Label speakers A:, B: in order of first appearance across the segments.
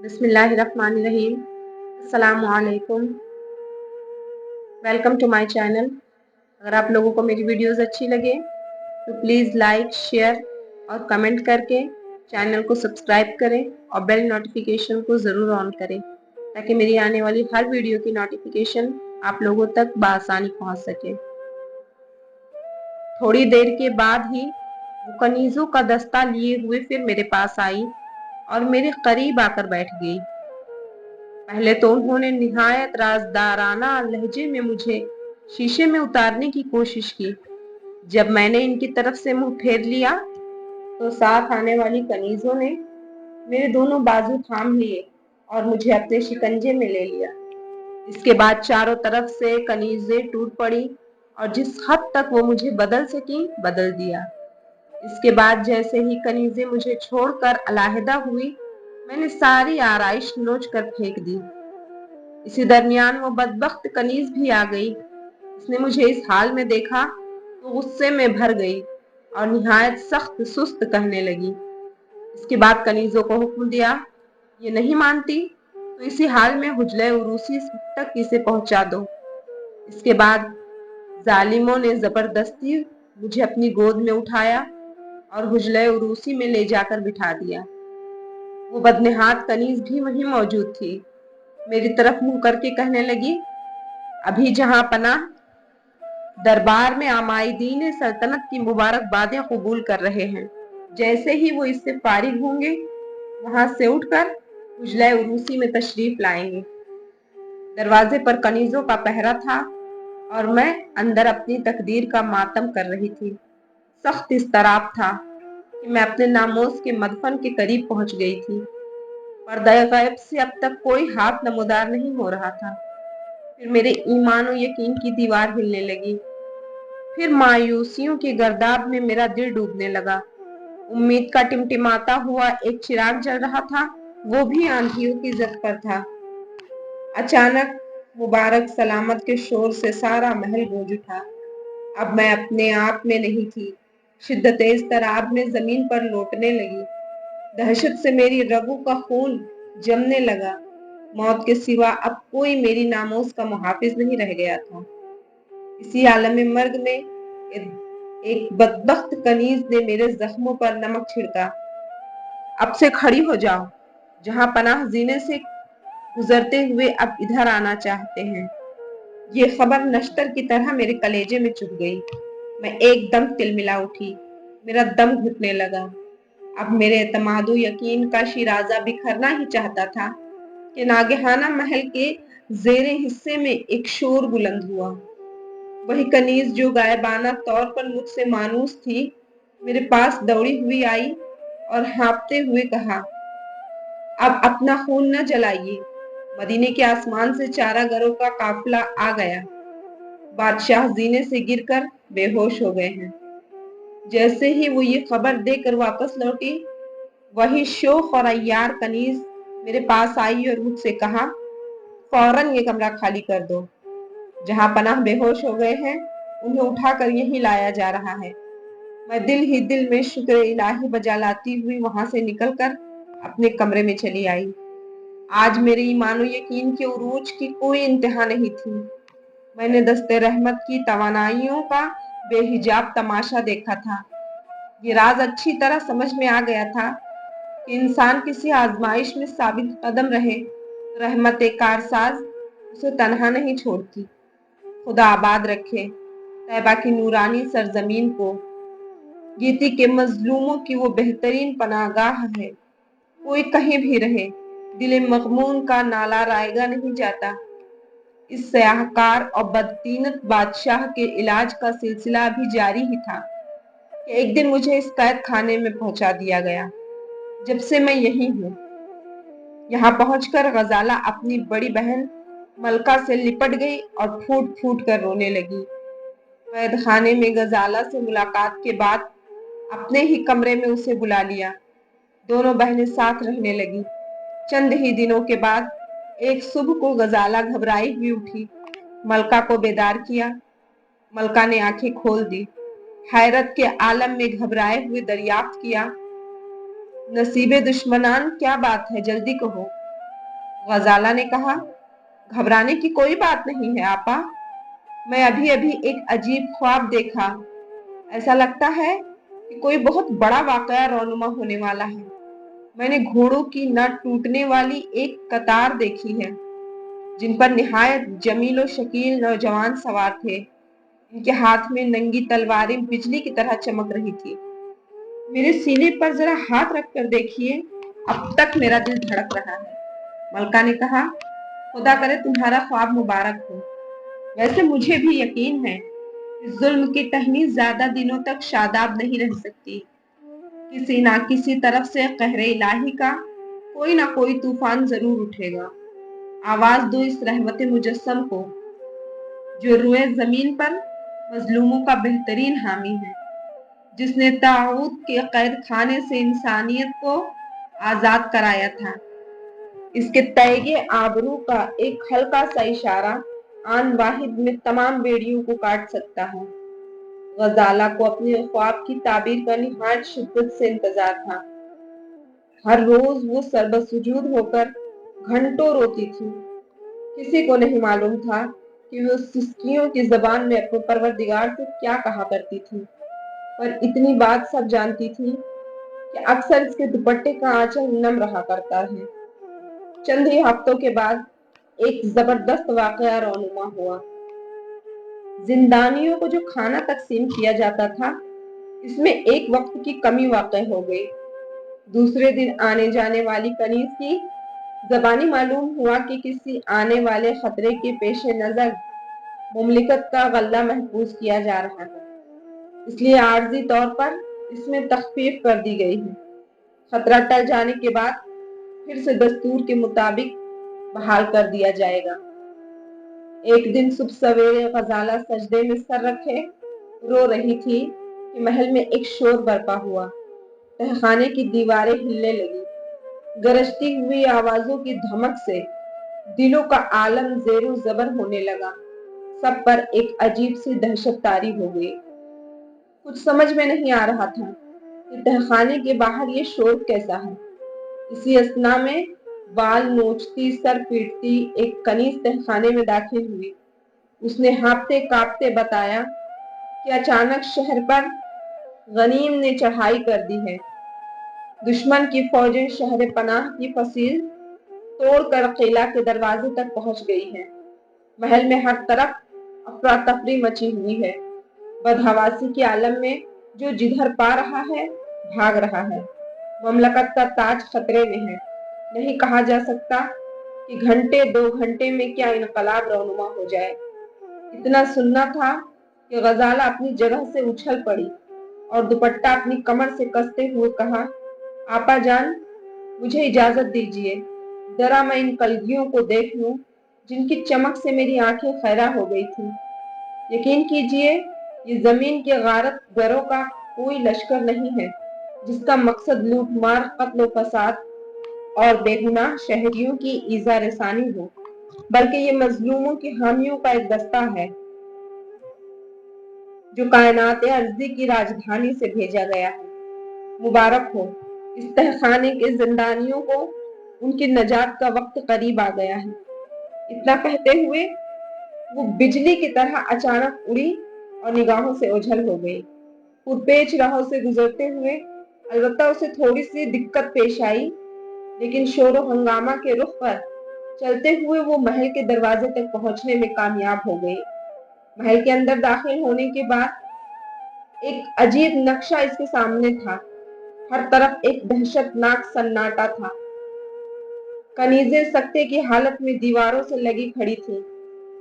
A: बिस्मिल्लाहिर्रहमानिर्रहीम। अस्सलामु अलैकुम। Welcome to my channel. अगर आप लोगों को मेरी वीडियोस अच्छी लगे तो प्लीज़ लाइक, शेयर और कमेंट करके चैनल को सब्सक्राइब करें और बेल नोटिफिकेशन को ज़रूर ऑन करें ताकि मेरी आने वाली हर वीडियो की नोटिफिकेशन आप लोगों तक बआसानी पहुंच सके। थोड़ी देर के बाद ही वो कनीज़ों का दस्ता लिए हुए फिर मेरे पास आई और मेरे करीब आकर बैठ गई। पहले तो उन्होंने निहायत राजदाराना लहजे में मुझे शीशे में उतारने की कोशिश की। जब मैंने इनकी तरफ से मुंह फेर लिया तो साथ आने वाली कनीजों ने मेरे दोनों बाजू थाम लिए और मुझे अपने शिकंजे में ले लिया। इसके बाद चारों तरफ से कनीजें टूट पड़ी और जिस हद तक वो मुझे बदल सकी बदल दिया। इसके बाद जैसे ही कनीजें मुझे छोड़कर अलहदा हुई, मैंने सारी आराइश नोच कर फेंक दी। इसी दरमियान वो बदबख्त कनीज भी आ गई। उसने मुझे इस हाल में देखा तो गुस्से में भर गई और निहायत सख्त सुस्त कहने लगी। इसके बाद कनीजों को हुक्म दिया, ये नहीं मानती तो इसी हाल में हुजले उरूसी तक इसे पहुंचा दो। इसके बाद जालिमों ने जबरदस्ती मुझे अपनी गोद में उठाया और हुजले उरूसी में ले जाकर बिठा दिया। वो बदनहात कनीज भी वहीं मौजूद थी। मेरी तरफ मुंह करके कहने लगी, अभी जहां पनाह दरबार में आमाइदीन सल्तनत की मुबारकबादें कबूल कर रहे हैं। जैसे ही वो इससे फारिग होंगे वहां से उठकर उजला उरूसी में तशरीफ लाएंगे। दरवाजे पर कनीजों का पहरा था और मैं अंदर अपनी तकदीर का मातम कर रही थी। सख्त इस्तराब था कि मैं अपने नामोज के मदफन के करीब पहुंच गई थी। पर्दा गैब से अब तक कोई हाथ नमोदार नहीं हो रहा था। फिर मेरे ईमान और यकीन की दीवार हिलने लगी। फिर मायूसियों के गर्दाब में मेरा दिल डूबने लगा। उम्मीद का टिमटिमाता हुआ एक चिराग जल रहा था, वो भी आंधियों की जद पर था। अचानक मुबारक सलामत के शोर से सारा महल गूंज उठा। अब मैं अपने आप में नहीं थी। शिद्दत इज़्तिराब में जमीन पर लौटने लगी। दहशत से मेरी रगों का खून जमने लगा। मौत के सिवा अब कोई मेरी नामोज का मुहाफिज नहीं रह गया था। इसी आलम मर्ग में एक बदबख्त कनीज ने मेरे जख्मों पर नमक छिड़का। अब से खड़ी हो जाओ, जहां पनाह जीने से गुजरते हुए अब इधर आना चाहते हैं। ये खबर नश्तर की तरह मेरे कलेजे में चुभ गई। मैं एकदम तिलमिला उठी। मेरा दम घुटने लगा। अब मेरे एतमादो यकीन का शिराजा बिखरना ही चाहता था कि नागहाना महल के जेरे हिस्से में एक शोर बुलंद हुआ। वही कनीज जो गायबाना तौर पर मुझसे मानूस थी, मेरे पास दौड़ी हुई आई और हाँफते हुए कहा, अब अपना खून न जलाइए। मदीने के आसमान से चारागरों का काफिला आ गया। बादशाह जीने से गिरकर बेहोश हो गए हैं। जैसे ही वो ये खबर देकर वापस लौटी, वही शोख और अय्यार कनीज मेरे पास आई और मुझसे कहा, फौरन ये कमरा खाली कर दो। जहां पनाह बेहोश हो गए हैं, उन्हें उठाकर यहीं लाया जा रहा है। मैं दिल ही दिल में शुक्र इलाही बजा लाती हुई वहां से निकलकर अपने कमरे में चली आई। आज मेरे ईमान और यकीन के उरूज की कोई इंतहा नहीं थी। मैंने दस्ते रहमत की तवानाइयों का बेहिजाब तमाशा देखा था। ये राज अच्छी तरह समझ में आ गया था कि इंसान किसी आजमाइश में साबित कदम रहे, रहमत कारसाज उसे तनहा नहीं छोड़ती। खुदा आबाद रखे तैबा की नूरानी सरजमीन को। गीती के मजलूमों की वो बेहतरीन पनागाह है। कोई कहीं भी रहे, दिले मगमून का नाला रायगा नहीं जाता। इस सयाहकार और बदतीनत बादशाह के इलाज का सिलसिला अभी जारी ही था कि एक दिन मुझे इस कैद खाने में पहुंचा दिया गया। जब से मैं यही हूँ। यहाँ पहुंचकर गजाला अपनी बड़ी बहन मलका से लिपट गई और फूट फूट कर रोने लगी। कैद खाने में गजाला से मुलाकात के बाद अपने ही कमरे में उसे बुला लिया। दोनों बहनें साथ रहने लगी। चंद ही दिनों के बाद एक सुबह को गजाला घबराई हुई उठी, मलका को बेदार किया। मलका ने आंखें खोल दी। हैरत के आलम में घबराए हुए दरियाफ्त किया, नसीबे दुश्मनान क्या बात है, जल्दी कहो। गजाला ने कहा, घबराने की कोई बात नहीं है आपा। मैं अभी अभी एक अजीब ख्वाब देखा। ऐसा लगता है कि कोई बहुत बड़ा वाकया रौनुमा होने वाला है। मैंने घोड़ों की न टूटने वाली एक कतार देखी है, जिन पर निहायत जमील और शकील नौजवान सवार थे। इनके हाथ में नंगी तलवारें बिजली की तरह चमक रही थी। मेरे सीने पर जरा हाथ रख कर देखिए, अब तक मेरा दिल धड़क रहा है। मलका ने कहा, खुदा करे तुम्हारा ख्वाब मुबारक हो। वैसे मुझे भी यकीन है कि जुल्म की टहनी ज्यादा दिनों तक शादाब नहीं रह सकती। किसी ना किसी तरफ से कहरे इलाही का कोई ना कोई तूफान जरूर उठेगा। आवाज दो इस रहमत मुजस्सम को, जो रुए जमीन पर मजलूमों का बेहतरीन हामी है, जिसने ताऊत के कैद खाने से इंसानियत को आजाद कराया था। इसके तैगे आबरू का एक हल्का सा इशारा आन वाहिद में तमाम बेड़ियों को काट सकता है। गजाला को अपने ख्वाब की ताबीर का निहायत शिद्दत से इंतजार था। हर रोज वो सरबसुजूद होकर घंटों रोती थी। किसी को नहीं मालूम था कि वो सिस्कियों की जबान में अपने परवरदिगार से क्या कहा करती थी, पर इतनी बात सब जानती थी कि अक्सर इसके दुपट्टे का आंचल नम रहा करता है। चंद ही हफ्तों के बाद एक जबरदस्त वाकया रौनुमा हुआ। जिंदानियों को जो खाना तकसीम किया जाता था, इसमें एक वक्त की कमी वाक़ई हो गई। दूसरे दिन आने जाने वाली कनीज की जबानी मालूम हुआ कि किसी आने वाले खतरे के पेश नजर मुमलिकत का गल्ला महफूज किया जा रहा है, इसलिए आर्जी तौर पर इसमें तखफीफ कर दी गई है। खतरा टल जाने के बाद फिर से दस्तूर के मुताबिक बहाल कर दिया जाएगा। एक दिन सुबह सवेरे गजाला सजदे में सर रखे रो रही थी कि महल में एक शोर बरपा हुआ। तहखाने की दीवारें हिलने लगी। गरजती हुई आवाजों की धमक से दिलों का आलम जेरो जबर होने लगा। सब पर एक अजीब सी दहशत तारी हो गई। कुछ समझ में नहीं आ रहा था कि तहखाने के बाहर ये शोर कैसा है। इसी अस्ना में बाल नोचती सर पीटती एक कनीज तहखाने में दाखिल हुई। उसने हाँफते कांपते बताया कि अचानक शहर पर गनीम ने चढ़ाई कर दी है। दुश्मन की फौजें शहर पनाह की फसील तोड़कर किला के दरवाजे तक पहुंच गई है। महल में हर तरफ अफरा तफरी मची हुई है। बदहवासी के आलम में जो जिधर पा रहा है भाग रहा है। ममलकत का ताज खतरे में है। नहीं कहा जा सकता कि घंटे दो घंटे में क्या इनकलाब रौनुमा हो जाए। इतना सुनना था कि गजाला अपनी जगह से उछल पड़ी और दुपट्टा अपनी कमर से कसते हुए कहा, आपा जान, मुझे इजाजत दीजिए, जरा मैं इन कलगियों को देख लूं जिनकी चमक से मेरी आंखें खैरा हो गई थी। यकीन कीजिए, ये जमीन के गारत गरों का कोई लश्कर नहीं है जिसका मकसद लूट मार, कत्ल फसाद और बेगुनाह शहरियों की ईजा रसानी हो, बल्कि ये मजलूमों की हामियों का एक दस्ता है जो कायनात अर्जी की राजधानी से भेजा गया है। मुबारक हो इस तहखाने के जिंदानियों को, उनकी नजात का वक्त करीब आ गया है। इतना कहते हुए वो बिजली की तरह अचानक उड़ी और निगाहों से ओझल हो गई। पुरपेच राहों से गुजरते हुए अलबत्ता उसे थोड़ी सी दिक्कत पेश आई, लेकिन शोर हंगामा के रुख पर चलते हुए वो महल के दरवाजे तक पहुंचने में कामयाब हो गई। महल के अंदर दाखिल होने के बाद एक अजीब नक्शा इसके सामने था। हर तरफ एक दहशतनाक सन्नाटा था। कनीजें सख्ते की हालत में दीवारों से लगी खड़ी थी।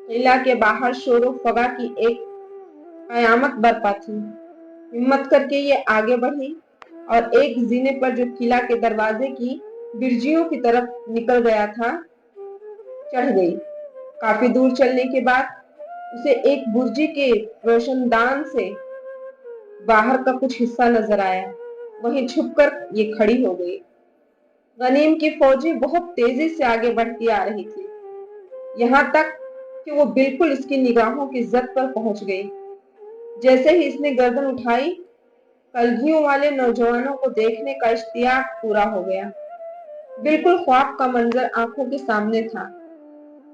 A: किला के बाहर शोरो फगा की एक कयामत बरपा थी। हिम्मत करके ये आगे बढ़ी और एक जीने पर जो किला के दरवाजे की बिरजियों की तरफ निकल गया था, चढ़ गई। काफी दूर चलने के बाद उसे एक बुर्जी के रोशनदान से बाहर का कुछ हिस्सा नजर आया। वहीं छुपकर ये खड़ी हो गई। गनीम की फौजें बहुत तेजी से आगे बढ़ती आ रही थी, यहाँ तक कि वो बिल्कुल इसकी निगाहों की जद पर पहुंच गई। जैसे ही इसने गर्दन उठाई, कलगियों वाले नौजवानों को देखने का इश्तियाक पूरा हो गया। बिल्कुल ख्वाब का मंजर आंखों के सामने था।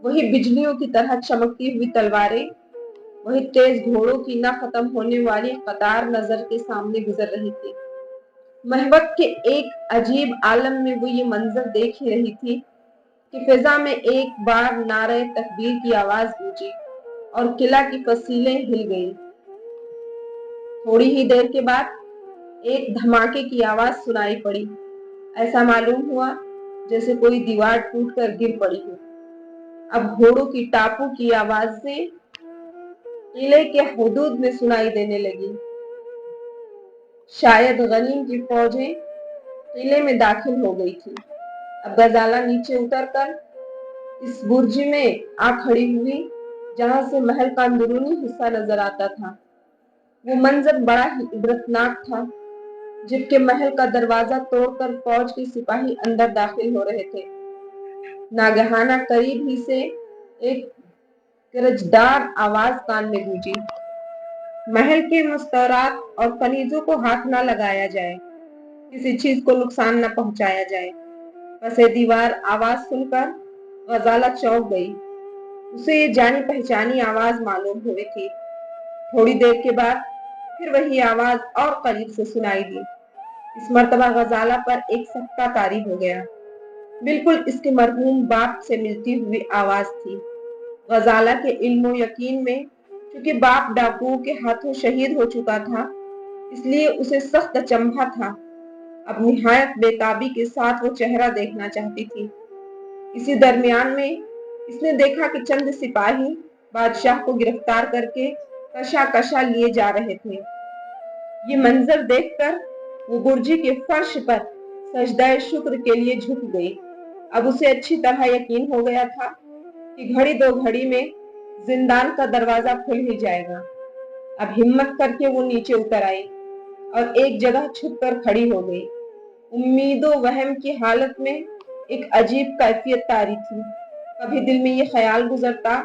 A: वही बिजलियों की तरह चमकती हुई तलवारें, वही तेज घोड़ों की न खत्म होने वाली कतार नजर के सामने गुजर रही थी। महबत के एक अजीब आलम में वो ये मंजर देख ही रही थी कि फिजा में एक बार नारे तकबीर की आवाज गूंजी और किला की फसीलें हिल गईं। थोड़ी ही देर के बाद एक धमाके की आवाज सुनाई पड़ी। ऐसा मालूम हुआ जैसे कोई दीवार टूटकर गिर पड़ी हो। अब घोड़ों की टापू की आवाजें किले के हुदूद में सुनाई देने लगी। शायद गनीम की फौजें किले में दाखिल हो गई थी। अब गजाला नीचे उतरकर इस बुर्ज में आ खड़ी हुई जहां से महल का अंदरूनी हिस्सा नजर आता था। वो मंजर बड़ा ही इबरतनाक था। जबकि महल का दरवाजा तोड़कर फौज के सिपाही अंदर दाखिल हो रहे थे, नागहाना करीब ही से एक गरजदार आवाज कान में गूंजी। महल के मुस्तौरात और कनीजों को हाथ न लगाया जाए, किसी चीज को नुकसान न पहुंचाया जाए। पसे दीवार आवाज सुनकर गजाला चौंक गई। उसे ये जानी पहचानी आवाज मालूम हुई थी। थोड़ी देर के बाद फिर वही आवाज और करीब से सुनाई दी। इस मर्तबा गजाला पर एक सख्ता तारी हो गया। बिल्कुल इसके मरहूम बाप से मिलती हुई आवाज थी। गजाला के इल्म यकीन में क्योंकि बाप डाकुओं के हाथों शहीद हो चुका था, इसलिए उसे सख्त अचंभा था। अब निहायत बेताबी के साथ वो चेहरा देखना चाहती थी। इसी दरमियान में इसने देखा कि चंद सिपाही बादशाह को गिरफ्तार करके कशा कशा लिए जा रहे थे। ये मंजर देखकर वो बुर्जी के फर्श पर सजदाए शुक्र के लिए झुक गई। अब उसे अच्छी तरह यकीन हो गया था कि घड़ी दो घड़ी में जिंदान का दरवाजा खुल ही जाएगा। अब हिम्मत करके वो नीचे उतर आई और एक जगह छुप कर खड़ी हो गई। उम्मीदों वहम की हालत में एक अजीब कैफियत तारी थी। कभी दिल में ये ख्याल गुजरता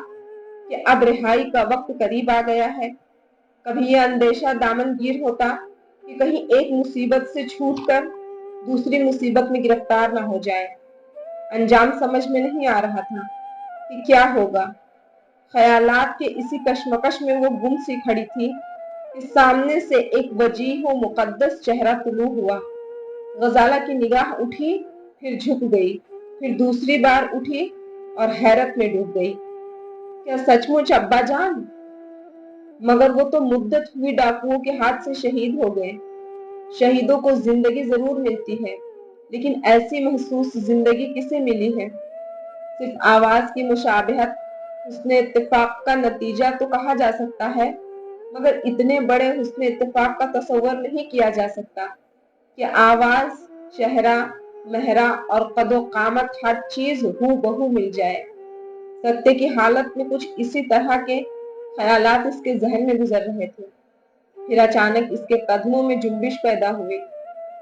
A: कि अब रिहाई का वक्त करीब आ गया है, कभी यह अंदेशा दामनगीर होता कि कहीं एक मुसीबत से छूटकर दूसरी मुसीबत में गिरफ्तार ना हो जाए। अंजाम समझ में नहीं आ रहा था कि क्या होगा। ख्यालात के इसी कश्मकश में वो गुम सी खड़ी थी कि सामने से एक वजीह व मुकद्दस चेहरा तुलू हुआ। गजाला की निगाह उठी, फिर झुक गई, फिर दूसरी बार उठी और हैरत में डूब गई। क्या सचमुच अब्बा जान? मगर वो तो मुद्दत हुई डाकुओं के हाथ से शहीद हो गए। शहीदों को जिंदगी जरूर मिलती है, लेकिन ऐसी महसूस जिंदगी किसे मिली है? सिर्फ आवाज की मुशाबहत हुस्ने इत्तेफाक का नतीजा तो कहा जा सकता है, मगर इतने बड़े हुस्ने इत्तेफाक का तसव्वुर नहीं किया जा सकता कि आवाज, चेहरा, मेहरा और कदो कामत हर चीज हूबहू मिल जाए। सत्य की हालत में कुछ इसी तरह के ख्यालात इसके जहन में गुजर रहे थे। फिर अचानक इसके कदमों में जुम्बिश पैदा हुई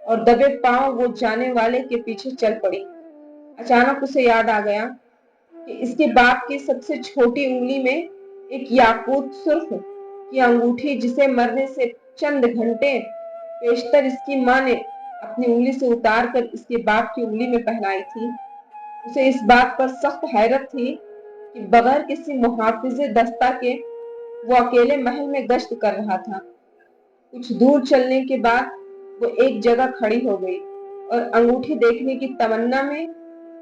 A: और दबे पांव वो जाने वाले के पीछे चल पड़ी। अचानक उसे याद आ गया कि इसके बाप की सबसे छोटी उंगली में एक याकूत सुर्ख की अंगूठी, जिसे मरने से चंद घंटे पेशतर इसकी माँ ने अपनी उंगली से उतार कर इसके बाप की उंगली में पहनाई थी। उसे इस बात पर सख्त हैरत थी कि बगैर किसी मुहाफिजे दस्ता के वो अकेले महल में गश्त कर रहा था। कुछ दूर चलने के बाद वो एक जगह खड़ी हो गई और अंगूठी देखने की तमन्ना में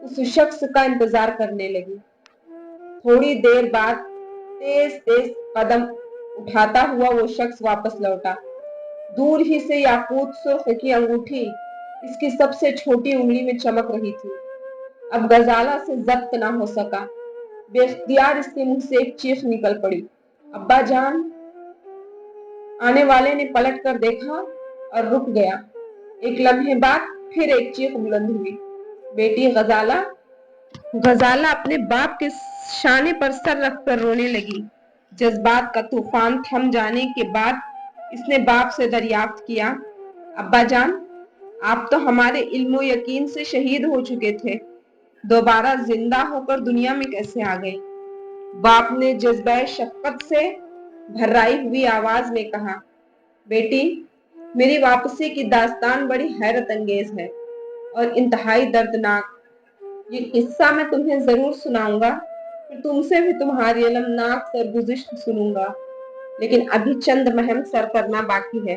A: उस शख्स का इंतजार करने लगी। थोड़ी देर बाद तेज तेज कदम उठाता हुआ वो शख्स वापस लौटा। दूर ही से याकूत सुर्ख की अंगूठी इसकी सबसे छोटी उंगली में चमक रही थी। अब गजाला से जब्त ना हो सका। बेख्तियार इसके मुंह से एक चीख निकल पड़ी, अब्बा जान। आने वाले ने पलट कर देखा और रुक गया। एक लम्हे बाद फिर एक चीख बुलंद हुई, बेटी गजाला। गजाला अपने बाप के शाने पर सर रखकर रोने लगी। जज्बात का तूफान थम जाने के बाद इसने बाप से दरियाफ्त किया, अब्बा जान, आप तो हमारे इल्मो यकीन से शहीद हो चुके थे, दोबारा जिंदा होकर दुनिया में कैसे आ गए? बाप ने जज्बाए शफकत से भर्राई हुई आवाज में कहा, बेटी, मेरी वापसी की दास्तान बड़ी हैरत अंगेज है और इंतहाई दर्दनाक। یہ قصہ میں تمہیں ضرور سناؤں گا، پھر تم سے بھی تمہاری المناک سرگزشت سنوں گا، لیکن ابھی چند مہم سر کرنا باقی ہے۔